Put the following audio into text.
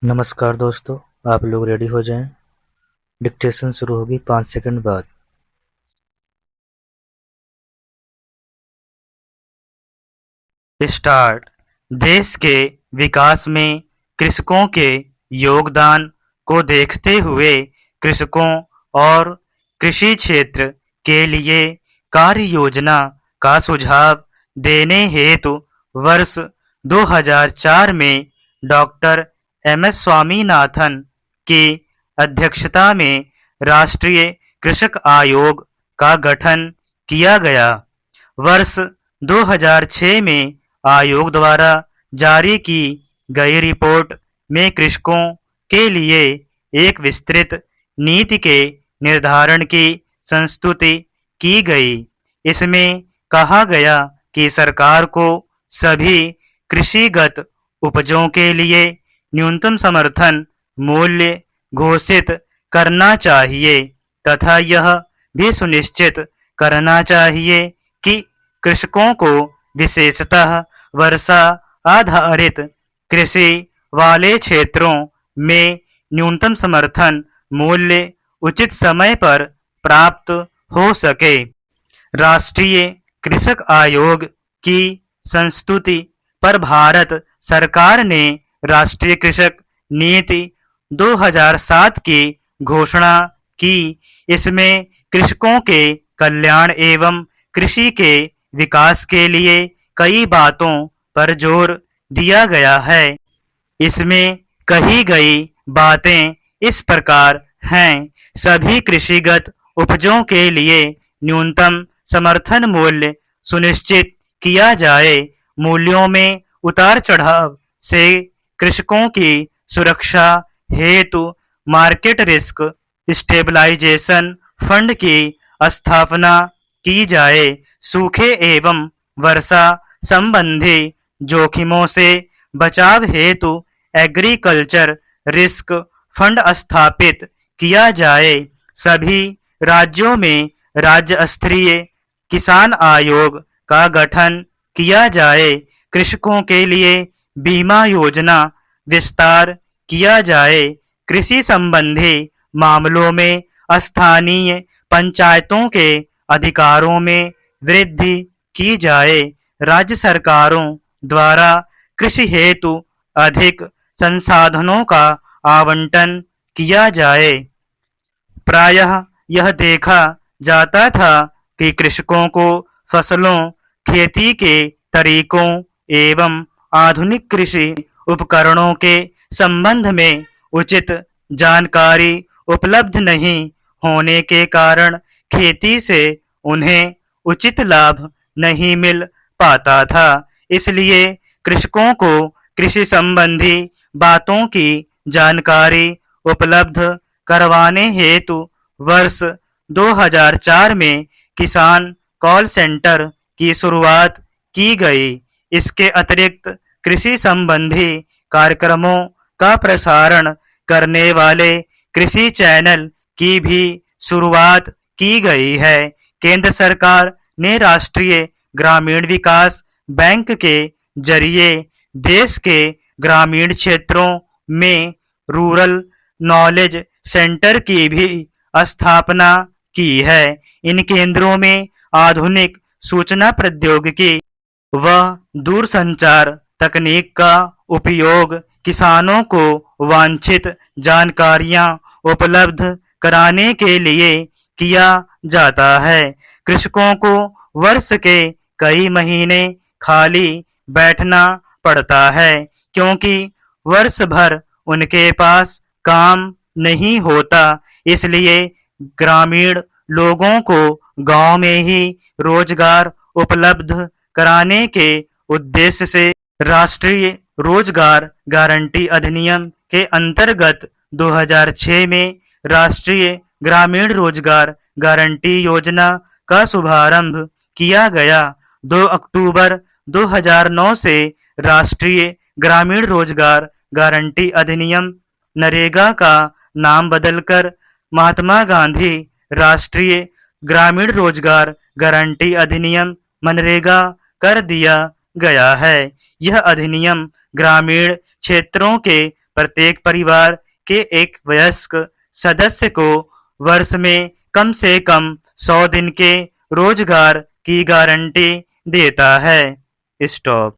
नमस्कार दोस्तों, आप लोग रेडी हो जाएं। डिक्टेशन शुरू होगी 5 सेकंड बाद। स्टार्ट। देश के विकास में कृषकों के योगदान को देखते हुए कृषकों और कृषि क्षेत्र के लिए कार्य योजना का सुझाव देने हेतु वर्ष 2004 में डॉक्टर एम.एस. स्वामीनाथन की अध्यक्षता में राष्ट्रीय कृषक आयोग का गठन किया गया। वर्ष 2006 में आयोग द्वारा जारी की गई रिपोर्ट में कृषकों के लिए एक विस्तृत नीति के निर्धारण की संस्तुति की गई। इसमें कहा गया कि सरकार को सभी कृषिगत उपजों के लिए न्यूनतम समर्थन मूल्य घोषित करना चाहिए तथा यह भी सुनिश्चित करना चाहिए कि कृषकों को विशेषतः वर्षा आधारित कृषि वाले क्षेत्रों में न्यूनतम समर्थन मूल्य उचित समय पर प्राप्त हो सके। राष्ट्रीय कृषक आयोग की संस्तुति पर भारत सरकार ने राष्ट्रीय कृषक नीति 2007 की घोषणा की। इसमें कृषकों के कल्याण एवं कृषि के विकास के लिए कई बातों पर जोर दिया गया है। इसमें कही गई बातें इस प्रकार हैं। सभी कृषिगत उपजों के लिए न्यूनतम समर्थन मूल्य सुनिश्चित किया जाए। मूल्यों में उतार चढ़ाव से कृषकों की सुरक्षा हेतु मार्केट रिस्क स्टेबलाइजेशन फंड की स्थापना की जाए। सूखे एवं वर्षा संबंधी जोखिमों से बचाव हेतु एग्रीकल्चर रिस्क फंड स्थापित किया जाए। सभी राज्यों में राज्य स्तरीय किसान आयोग का गठन किया जाए। कृषकों के लिए बीमा योजना विस्तार किया जाए। कृषि संबंधी मामलों में स्थानीय पंचायतों के अधिकारों में वृद्धि की जाए। राज्य सरकारों द्वारा कृषि हेतु अधिक संसाधनों का आवंटन किया जाए। प्रायः यह देखा जाता था कि कृषकों को फसलों, खेती के तरीकों एवं आधुनिक कृषि उपकरणों के संबंध में उचित जानकारी उपलब्ध नहीं होने के कारण खेती से उन्हें उचित लाभ नहीं मिल पाता था। इसलिए कृषकों को कृषि संबंधी बातों की जानकारी उपलब्ध करवाने हेतु वर्ष 2004 में किसान कॉल सेंटर की शुरुआत की गई। इसके अतिरिक्त कृषि संबंधी कार्यक्रमों का प्रसारण करने वाले कृषि चैनल की भी शुरुआत की गई है। केंद्र सरकार ने राष्ट्रीय ग्रामीण विकास बैंक के जरिए देश के ग्रामीण क्षेत्रों में रूरल नॉलेज सेंटर की भी स्थापना की है। इन केंद्रों में आधुनिक सूचना प्रौद्योगिकी व दूरसंचार तकनीक का उपयोग किसानों को वांछित जानकारियां उपलब्ध कराने के लिए किया जाता है। कृषकों को वर्ष के कई महीने खाली बैठना पड़ता है क्योंकि वर्ष भर उनके पास काम नहीं होता। इसलिए ग्रामीण लोगों को गांव में ही रोजगार उपलब्ध कराने के उद्देश्य से राष्ट्रीय रोजगार गारंटी अधिनियम के अंतर्गत 2006 में राष्ट्रीय ग्रामीण रोजगार गारंटी योजना का शुभारंभ किया गया। 2 अक्टूबर 2009 से राष्ट्रीय ग्रामीण रोजगार गारंटी अधिनियम नरेगा का नाम बदलकर महात्मा गांधी राष्ट्रीय ग्रामीण रोजगार गारंटी अधिनियम मनरेगा कर दिया गया है। यह अधिनियम ग्रामीण क्षेत्रों के प्रत्येक परिवार के एक वयस्क सदस्य को वर्ष में कम से कम 100 दिन के रोजगार की गारंटी देता है। स्टॉप।